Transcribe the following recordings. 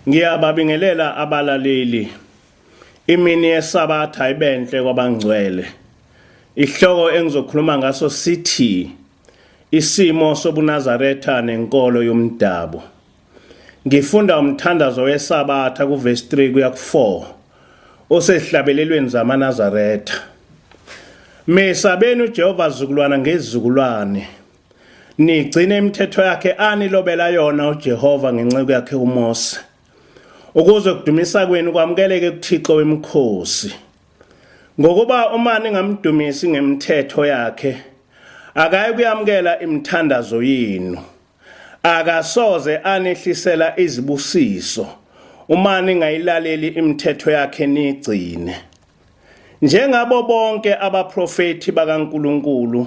Ngiyababingelela abalaleli. Imini yeSabatha ibenhle kwabangcwele. Ihloko engizokhuluma ngaso sithi isimo sobuNazaretha nenkolo yomdabu. Ngifunda umthandazo weSabatha kuverse 3 kuya ku4 osehlabelelweni zamaNazaretha. Mesabeni uJehova zizukulwana ngezizukulwane. Nigcine imithetho yakhe anilobela yona uJehova ngenceku yakhe uMose. Ukuze kudumisa kwenu kwamukeleke kuThixo wemikhosi. Ngokuba uma ningamdumisi ngemithetho yakhe, akayi kuyamukela imithandazo yenu. Akasoze anehlisela izibusiso uma ningayilaleli imithetho yakhe nigcine. Njengabo bonke abaprofeti bakaNkulunkulu,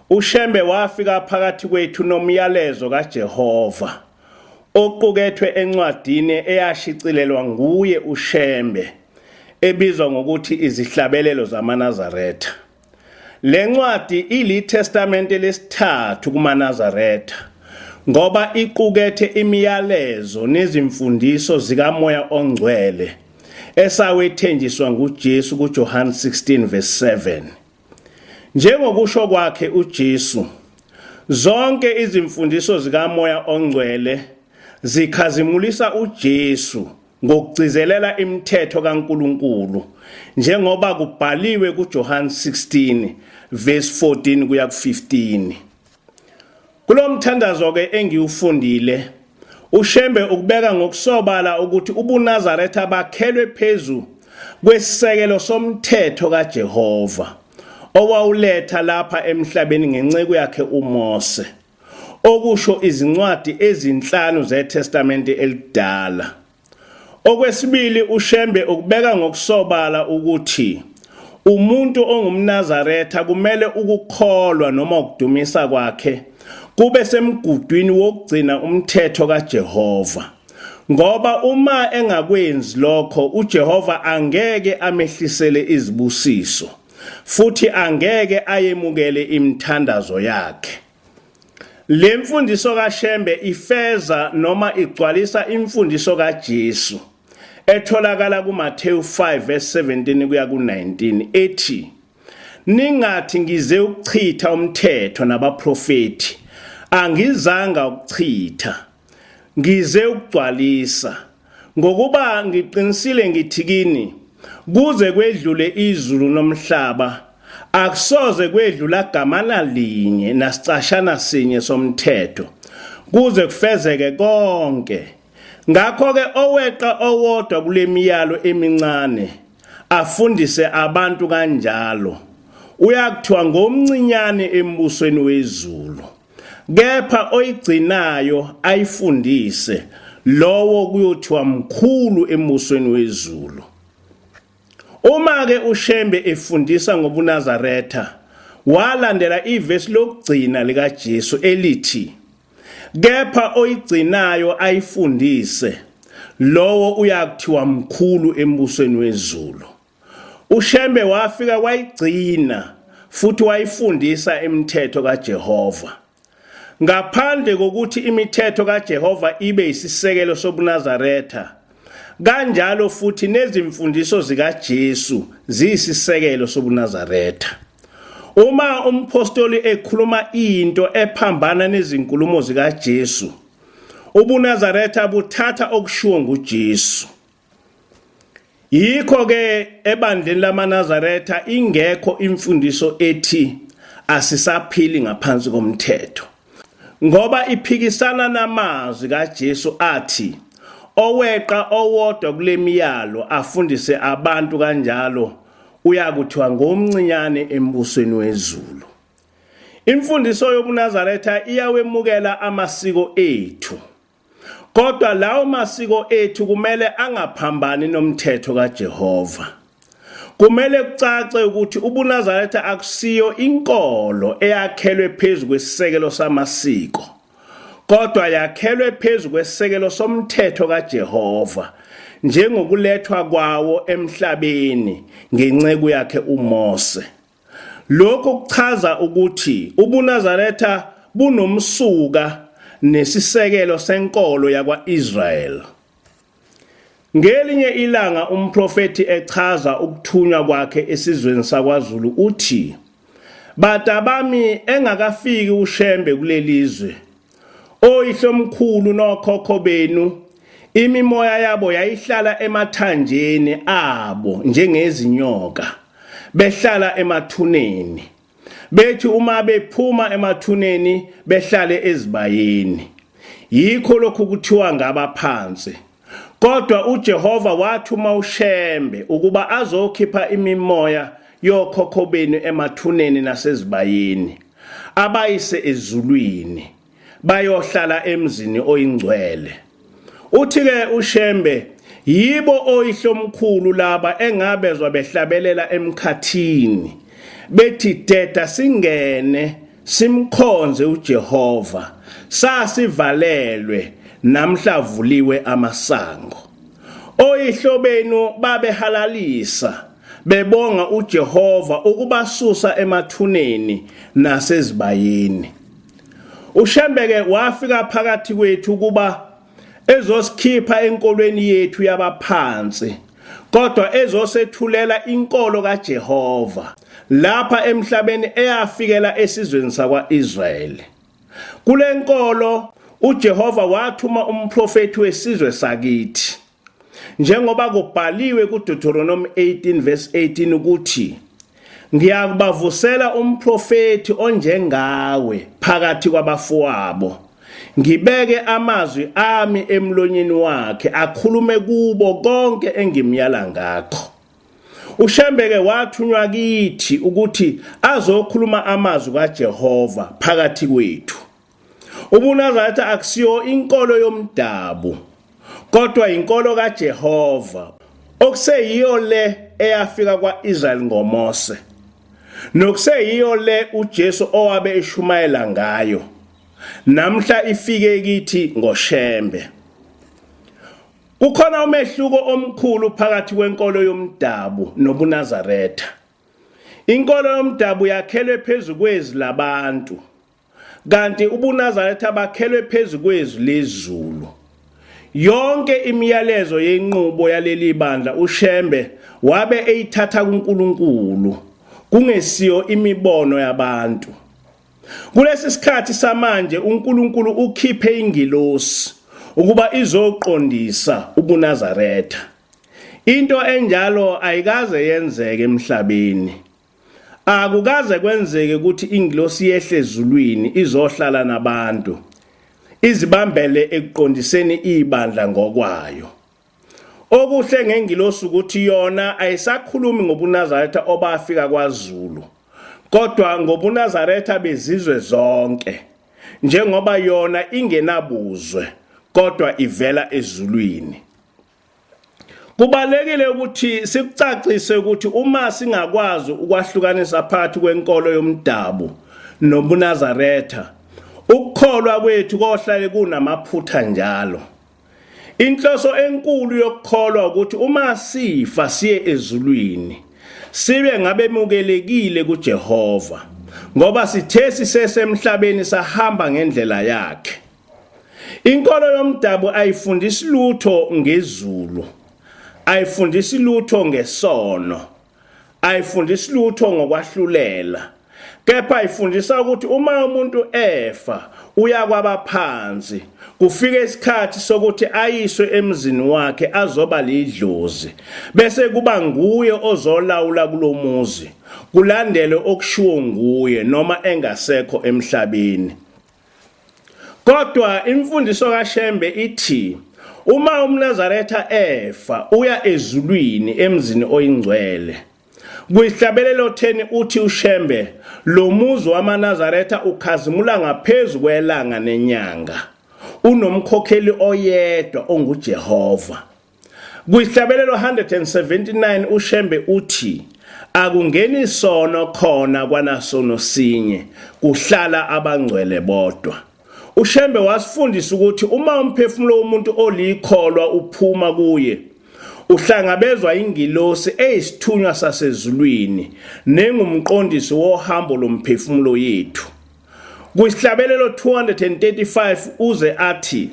uShembe wafika phakathi kwethu nomyalezo kaJehova oqukethwe encwadini eyashicilelwa nguye uShembe ebizwa ngokuthi izihlabelelo zamaNazaretha. Le ncwadi iliTestamente lesithathu kumaNazaretha ngoba iqukethe imiyalezo nezimfundiso zikaMoya oNgcwele esawethenjiswa nguJesu kuJohn 16 verse 7. Njengokusho kwakhe uJesu, zonke izimfundiso zikaMoya oNgcwele zikhazimulisa uJesu ngokugcizelela imithetho kaNkulunkulu njengoba kubhaliwe kuJohn 16 verse 14 kuya ku15. Kulo mthandazo ke engiwufundile, uShembe ukubeka ngokusobala ukuthi ubuNazaretha bakhelwe phezulu kwesisekelo somthetho kaJehova owawuletha lapha emhlabeni ngenceku yakhe uMose, okusho izincwadi ezinhlanu zeTestamente elidala. Okwesibili, uShembe ukubeka ngokusobala ukuthi umuntu ongumNazaretha kumele ukukholwa noma ukudumisa kwakhe kube semgudwini wokugcina umthetho kaJehova, ngoba uma engakwenzi lokho uJehova angeke amehlisele izibusiso futhi angeke ayemukele imithandazo yakhe. Le mfundiso kaShembe ifeza noma igcwalisa imfundiso kaJesu etholakala kuMathewu 5 verse 17 kuya ku19 ethi, ningathi ngize ukuchitha umthetho nabaprofeti, angizanga ukuchitha, ngize ukugcwalisa. Ngokuba ngiqinisile ngithi kini, kuze kwedlule izulu nomhlaba, akusoze kwedlula gamana linye nasicashana sinye somthetho, kuze kufezeke konke. Ngakho-ke oweqa owodwa kule miyalo emincane afundise abantu kanjalo, uyakuthiwa ngomncinyane embusweni wezulu. Kepha oyigcinayo ayifundise, lowo kuyothiwa mkhulu embusweni wezulu. Uma-ke uShembe efundisa ngobuNazaretha, walandela ivesi lokugcina likaJesu elithi, kepha oyigcinayo ayifundise, lowo uyakuthiwa mkhulu embusweni wezulu. uShembe wafika wayigcina futhi wayifundisa imithetho kaJehova. Ngaphandle kokuthi imithetho kaJehova ibe isisekelo sobuNazaretha, kanjalo futhi nezimfundiso zikaJesu ziyisisekelo sobuNazaretha. Uma umpostoli ekhuluma into ephambana nezinkulumo zikaJesu, ubuNazaretha buthatha okushiwo nguJesu. Yikho ke ebandleni lamaNazaretha ingekho imfundiso ethi asisaphili ngaphansi komthetho, ngoba iphikisana namazwi kaJesu athi, oweqa owodwa kule miyalo afundise abantu kanjalo, uyakuthiwa ngomncinyane embusweni wezulu. Imfundiso yobuNazaretha iyawemukela amasiko ethu, kodwa lawo masiko ethu kumele angaphambani nomthetho kaJehova. Kumele kucace ukuthi ubuNazaretha akusiyo inkolo eyakhelwe phezu kwesisekelo samasiko, kodwa yakhelwe phezu kwesisekelo somthetho kaJehova njengokulethwa kwawo emhlabeni ngenceku yakhe uMose. Lokho kuchaza ukuthi ubuNazaretha bunomsuka nesisekelo senkolo yakwaIsrael. Ngelinye ilanga umprofeti echaza ukuthunywa kwakhe esizweni sakwaZulu uthi, "Bata bami engakafiki uShembe kulelizwe, oyihlomkhulu nokhokho benu, imimoya yabo yayihlala emathanjeni abo njengezinyoka, behlala emathuneni. Bethi uma bephuma emathuneni behlale ezibayeni. Yikho lokhu kuthiwa ngabaphansi. Kodwa uJehova wathuma uShembe ukuba azokhipha imimoya yokhokho benu emathuneni nasezibayeni, abayise ezulwini, bayohlala emzini oyingcwele. Uthi-ke uShembe, yibo oyihlomkhulu laba engabezwa behlabelela emkhathini, bethi deda singene simkhonze uJehova, sasivalelwe namhlavuliwe amasango. Oyihlobenu babehalalisa bebonga uJehova ukubasusa emathuneni nasezibayeni." uShembe-ke wafika phakathi kwethu ukuba ezosikhipha enkolweni yethu yabaphansi, kodwa ezosethulela inkolo kaJehova lapha emhlabeni eyafikela esizweni sakwa-Israyeli. Kule nkolo uJehova wathuma umprofeti wesizwe sakithi, njengoba kubhaliwe kuDeuteronomy 18 verse 18 ukuthi, "Ngiyakubavusela umprofeti onjengawe phakathi kwabafowabo, ngibeke amazwi ami emlonyeni wakhe, akhulume kubo konke engimyala ngakho." uShembe-ke wathunywa kithi ukuthi azokhuluma amazwi kaJehova phakathi kwethu. UbuNazaretha akusiyo inkolo yomdabu, kodwa inkolo kaJehova, okuseyiyo le eyafika kwa-Israyeli ngoMose, nokuseyiyo le uJesu owabe eshumayela ngayo, namhla ifike kithi ngoShembe. Kukhona umehluko omkhulu phakathi kwenkolo yomdabu nobuNazaretha. Inkolo yomdabu yakhelwe phezu kwezwi labantu, kanti ubuNazaretha bakhelwe phezu kwezwi lezulu. Yonke imiyalezo yenqubo yaleli bandla uShembe wabe eyithatha kuNkulunkulu, kungesiyo imibono yabantu. Kulesi sikhathi samanje uNkulunkulu ukhiphe ingilosi ukuba izoqondisa ubuNazaretha. Into enjalo ayikaze yenzeke emhlabeni. Akukaze kwenzeke ukuthi ingilosi yehle ezulwini izohlala nabantu, izibambele ekuqondiseni ibandla ngokwayo. Okuhle ngengilosi ukuthi yona ayisakhulumi ngobuNazaretha obafika kwaZulu, kodwa ngobuNazaretha bezizwe zonke, njengoba yona ingenabuzwe kodwa ivela ezulwini. Kubalekile ukuthi sikucacise ukuthi uma singakwazi ukwahlukanisa phakathi kwenkolo yomdabu nobuNazaretha, ukukholwa kwethu kohlale kunamaphutha njalo. Inhloso enkulu yokukholwa ukuthi uma sifa siye ezulwini, sibe ngabemukelekile kuJehova, ngoba sithe sisesemhlabeni sahamba ngendlela yakhe. Inkolo yomdabu ayifundisi lutho ngezulu, ayifundisi lutho ngesono, ayifundisi lutho ngokwahlulela, kepha ifundisa ukuthi uma umuntu efa uya kwabaphansi, kufike isikhathi sokuthi ayiswe emzini wakhe azoba lidlozi, bese kuba nguye ozolawula kulomuzi, kulandele okushiwo nguye noma engasekho emhlabeni. Kodwa imfundiso kaShembe ithi uma umNazaretha efa uya ezulwini emzini oyingcwele. Kuyihlabelelo 10 uthi uShembe, lo muzi wamaNazaretha ukhazimula ngaphezu kwelanga nenyanga, unomkhokheli oyedwa onguJehova. Kuyihlabelelo 179 uShembe uthi, akungeni isono khona kwanasono sinye, kuhlala abangcwele bodwa. uShembe wasifundisa ukuthi uma umphefumulo womuntu olikholwa uphuma kuye, uhlangabezwa ingilosi eyisithunywa sasezulwini nengumqondisi wohambo lomphefumulo yethu. Kusihlabelelo 235 uze athi,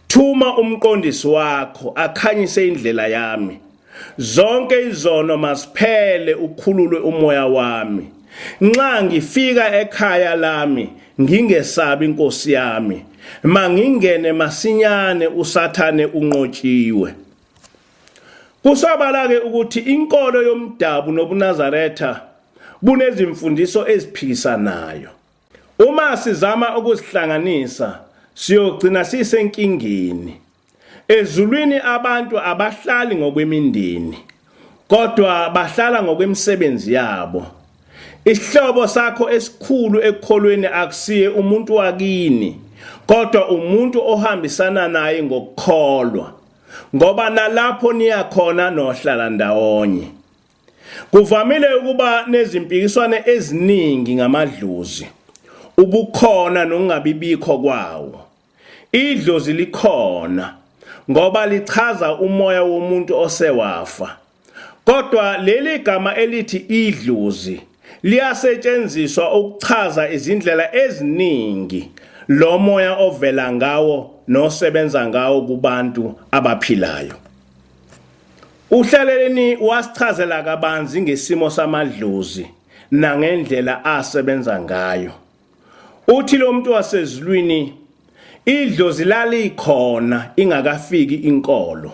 Thuma umqondisi wakho akhanyise indlela yami. Zonke izono masiphele ukhululwe umoya wami. Nxa ngifika ekhaya lami ngingesabi inkosi yami. Mangingene masinyane usathane unqotshiwe. Kusobala ke ukuthi inkolo yomdabu nobuNazaretha bunezimfundiso eziphikisanayo. Uma sizama ukuzihlanganisa siyogcina sisenkingeni. Ezulwini abantu abahlali ngokwemindeni, kodwa bahlala ngokwemisebenzi yabo. Isihlobo sakho esikhulu ekukholweni akusiye umuntu wakini, kodwa umuntu ohambisana naye ngokukholwa, ngoba nalapho niya khona nohlala ndawonye. Kuvamile ukuba nezimpikiswane eziningi ngamadlozi, ubukhona nokungabibikho kwawo. Idlozi likhona ngoba lichaza umoya womuntu osewafa. Kodwa leli gama elithi idlozi liyasetshenziswa ukuchaza izindlela eziningi lo moya ovela ngawo nosebenza ngawo kubantu abaphilayo. Uhlaleleni wasichazela kabanzi ngesimo samadlozi nangendlela asebenza ngayo. Uthi lo muntu wasezulwini idlozi lalikhona ingakafiki inkolo,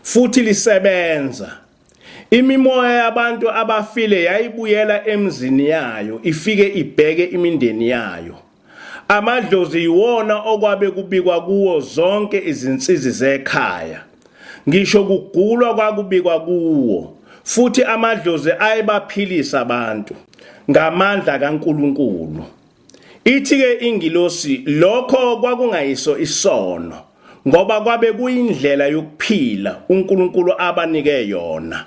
futhi lisebenza. Imimoya yabantu abafile yayibuyela emzini yayo ifike ibheke imindeni yayo. Amadlozi yiwona okwabe kubikwa kuwo zonke izinsizi zekhaya. Ngisho kugulwa kwakubikwa kuwo, futhi amadlozi ayebaphilisa abantu ngamandla kaNkulunkulu. Ithi-ke ingilosi lokho kwakungayiso isono, ngoba kwabe kuyindlela yokuphila uNkulunkulu abanike yona.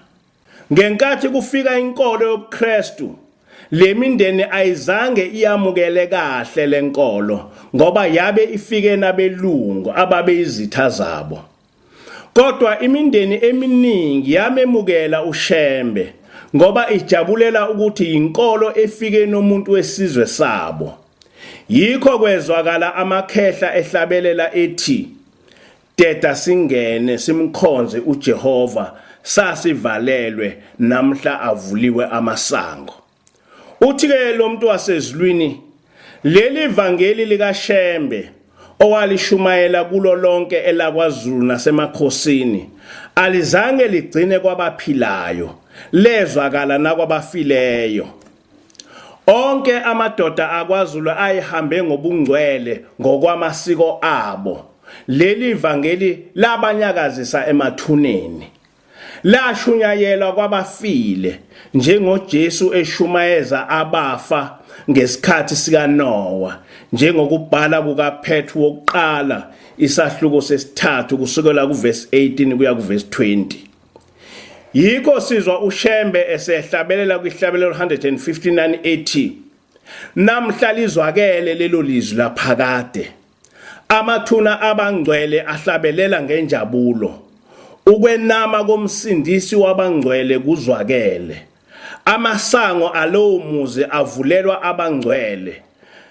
Ngenkathi kufika inkolo yobuKristu, le mindeni ayizange iyamukele kahle lenkolo, ngoba yabe ifike nabelungu ababeyizitha zabo. Kodwa imindeni eminingi yamemukela uShembe, ngoba ijabulela ukuthi inkolo efike nomuntu wesizwe sabo. Yikho kwezwakala amakhehla ehlabelela ethi, "Deda singene simkhonze uJehova, sasivalelwe namhla avuliwe amasango." Uthi-ke lo muntu wasezulwini, leli vangeli likaShembe owalishumayela kulo lonke elakwaZulu nasemakhosini alizange ligcine kwabaphilayo, lezwakala nakwabafileyo. Onke amadoda akwaZulu ayihambe ngobungcwele ngokwamasiko abo. Leli vangeli labanyakazisa emathuneni. Lashunyayelwa kwabafile njengoJesu eshumayeza abafa ngesikhathi sikaNoah, njengokubhala kukaPetru wokuqala isahluko sesithathu kusukela kuverse 18 kuya kuverse 20. Yikho sizwa uShembe esehlabelela kwihlabelelo 159 ethi, "Namhla lizwakele lelo lizwi laphakade. Amathuna abangcwele ahlabelela ngenjabulo. Ukwenama komsindisi wabangcwele kuzwakele. Amasango alowo muzi avulelwa abangcwele.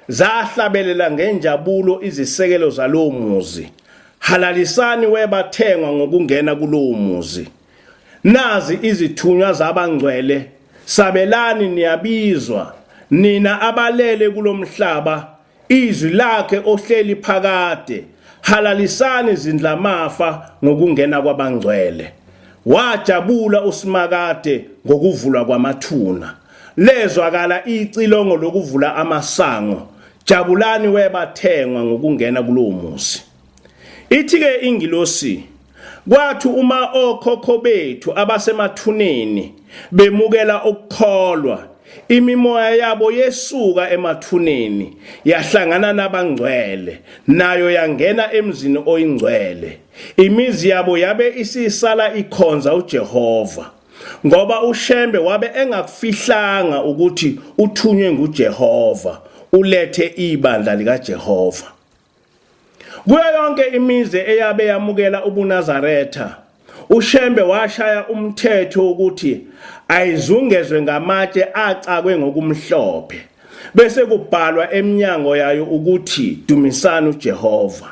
Zahlabelela ngenjabulo izisekelo zalowo muzi. Halalisani webathengwa ngokungena kulowo muzi. Nazi izithunywa zabangcwele, sabelani niyabizwa, nina abalele kulomhlaba, izwi lakhe ohleli phakade, halalisani izindlamafa ngokungena kwabangcwele. Wajabula uSimakade ngokuvulwa kwamathuna. Lezwakala icilongo lokuvula amasango, jabulani webathengwa ngokungena kulowo muzi." Ithi-ke ingilosi, kwathi uma okhokho bethu abasemathuneni bemukela ukukholwa, imimoya yabo yesuka emathuneni yahlangana nabangcwele, nayo yangena emzini oyingcwele. Imizi yabo yabe isisala ikhonza uJehova, ngoba uShembe wabe engakufihlanga ukuthi uthunywe nguJehova ulethe ibandla likaJehova. Kuyo yonke imizi eyabe yamukela ubuNazaretha, uShembe washaya umthetho ukuthi ayizungezwe ngamatshe acakwe ngokumhlophe, bese kubhalwa eminyango yayo ukuthi dumisani uJehova.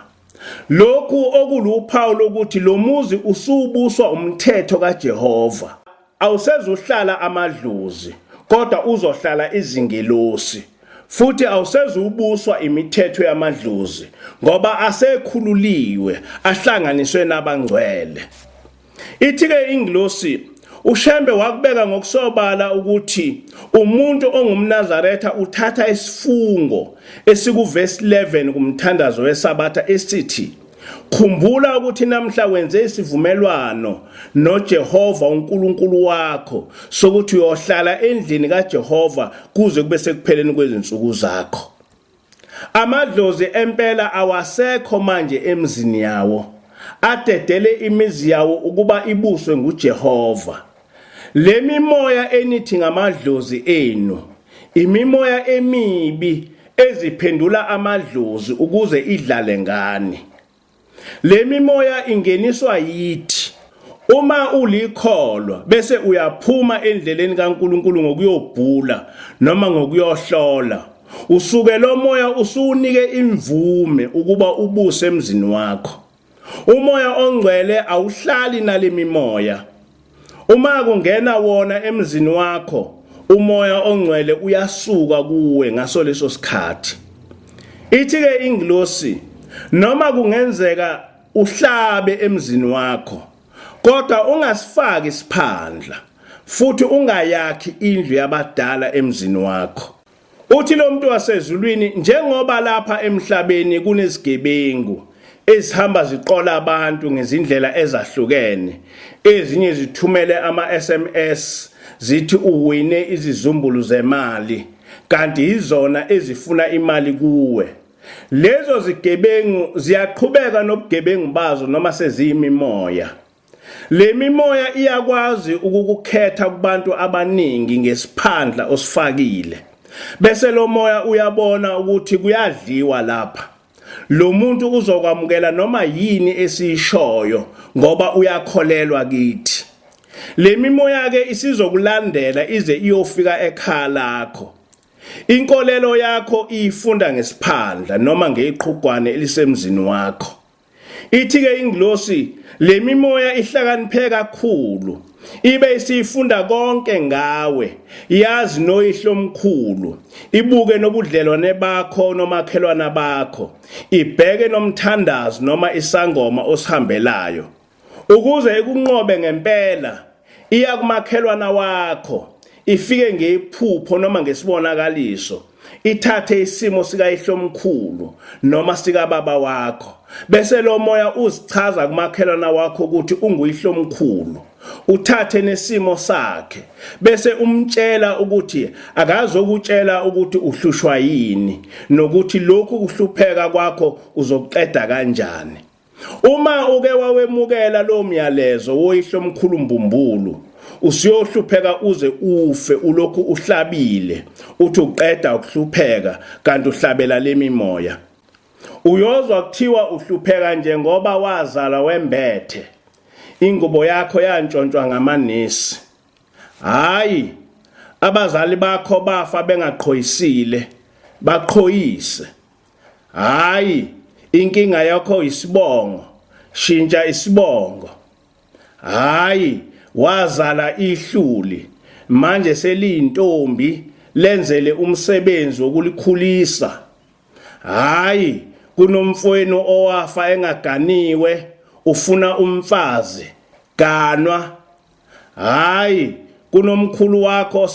lokhu okuluphawu lokuthi lo muzi usubuswa umthetho kaJehova. Awusezuhlala amadlozi kodwa uzohlala izingelosi, futhi awusezubuswa imithetho yamadlozi ngoba asekhululiwe ahlanganiswe nabangcwele. Ithi-ke ingilosi uShembe wakubeka ngokusobala ukuthi umuntu ongumNazaretha uthatha isifungo esikuvesi 11 kumthandazo weSabatha esithi, khumbula ukuthi namhla wenze isivumelwano noJehova uNkulunkulu wakho sokuthi uyohlala endlini kaJehova kuze kube sekupheleni kwezinsuku zakho. Amadlozi empela awasekho manje emzini yawo, adedele imizi yawo ukuba ibuswe nguJehova. Le mimoya enithi ngamadlozi enu, imimoya emibi eziphendula amadlozi ukuze idlale ngani. Le mimoya ingeniswa yithi. Uma ulikholwa bese uyaphuma endleleni kaNkulunkulu ngokuyobhula noma ngokuyohlola, usuke lo moya usunike imvume ukuba ubuse emzini wakho. Umoya ongcwele awuhlali nale mimoya. Uma kungena wona emzini wakho, umoya ongcwele uyasuka kuwe ngaso leso sikhathi. Ithi-ke ingilosi, noma kungenzeka uhlabe emzini wakho, kodwa ungasifaki isiphandla, futhi ungayakhi indlu yabadala emzini wakho. Uthi lo muntu wasezulwini, njengoba lapha emhlabeni kunezigebengu ezihamba ziqola abantu ngezindlela ezahlukene, ezinye zithumele ama-SMS zithi uwine izizumbulu zemali, kanti izona ezifuna imali kuwe. Lezo zigebengu ziyaqhubeka nobugebengu bazo noma seziyimimoya. Le mimoya iyakwazi ukukukhetha kubantu abaningi ngesiphandla osifakile, bese lo moya uyabona ukuthi kuyadliwa lapha. Lo muntu uzokwamukela noma yini esiyishoyo ngoba uyakholelwa kithi. Le mimoya ke isizokulandela ize iyofika ekhaya lakho. Inkolelo yakho ifunda ngesiphandla noma ngeqhugwane elisemzini wakho. Ithi-ke ingilosi, le mimoya ihlakaniphe kakhulu, ibe isifunda konke ngawe, yazi noyihlo omkhulu, ibuke nobudlelwane bakho nomakhelwana bakho, ibheke nomthandazo noma isangoma osihambelayo, ukuze ikunqobe ngempela. Iya kumakhelwana wakho, ifike ngephupho noma ngesibonakaliso, ithathe isimo sikayihlo omkhulu noma sika baba wakho, bese lo moya uzichaza kumakhelwana wakho ukuthi unguyihlo omkhulu. Uthathe nesimo sakhe bese umtshela ukuthi akazokutshela ukuthi uhlushwa yini nokuthi lokhu kuhlupheka kwakho uzoqeda kanjani. Uma uke wawemukela lo myalezo woyihlo omkhulu mbumbulu, usiyohlupheka uze ufe ulokhu uhlabile, uthi uqeda ukuhlupheka kanti uhlabela lemimoya. Uyozwa kuthiwa uhlupheka njengoba wazala wembethe, ingubo yakho yantshontshwa ngamanesi. Hayi, abazali bakho bafa bengaqhoyisile, baqhoyise. Hayi, inkinga yakho isibongo, shintsha isibongo. Hayi, wazala ihluli, manje seliyintombi, lenzele umsebenzi wokulikhulisa. Hayi, kunomfowenu owafa engaganiwe, ufuna umfazi, ganwa. Hayi, kunomkhulu wakho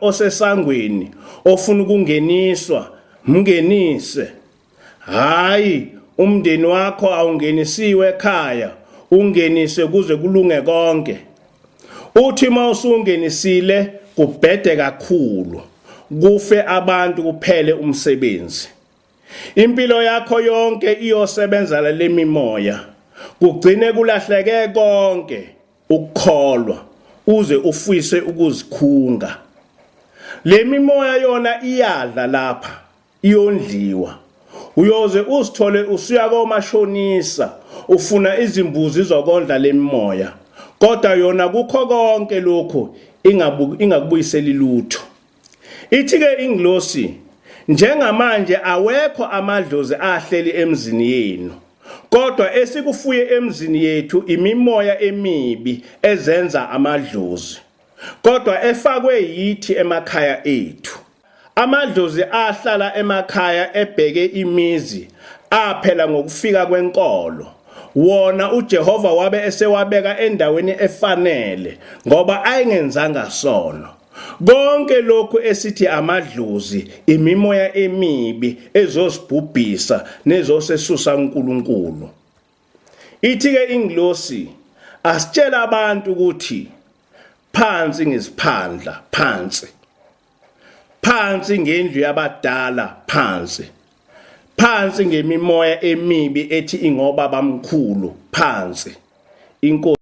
osesangweni, ofuna ukungeniswa, mngenise. Hayi, umndeni wakho awungenisiwe ekhaya, ungenise kuze kulunge konke. Uthi mawusungenisile kubhede kakhulu, kufe abantu kuphele umsebenzi. Impilo yakho yonke iyosebenza le mimoya, kugcine kulahleke konke ukukholwa, uze ufise ukuzikhunga. Le mimoya yona iyadla lapha, iyondliwa. Uyoze usithole usuya komashonisa ufuna izimbuzi zokondla le mimoya, kodwa yona kukho konke lokho ingakubuyiseli lutho. Ithi-ke ingilosi, njengamanje awekho amadlozi ahleli emzini yenu, kodwa esikufuye emzini yethu imimoya emibi ezenza amadlozi, kodwa efakwe yithi emakhaya ethu. Amadlozi ahlala emakhaya ebheke imizi aphela ngokufika kwenkolo. Wona uJehova wabe esewabeka endaweni efanele ngoba ayengenzanga sono. Konke lokhu esithi amadlozi, imimoya emibi ezosibhubhisa nezosesusa uNkulunkulu. Ithi-ke ingilosi asitshela abantu ukuthi phansi ngesiphandla, phansi. Phansi ngendlu yabadala, phansi. Phansi ngemimoya emibi ethi ingobaba bamkhulu, phansi. Inkosi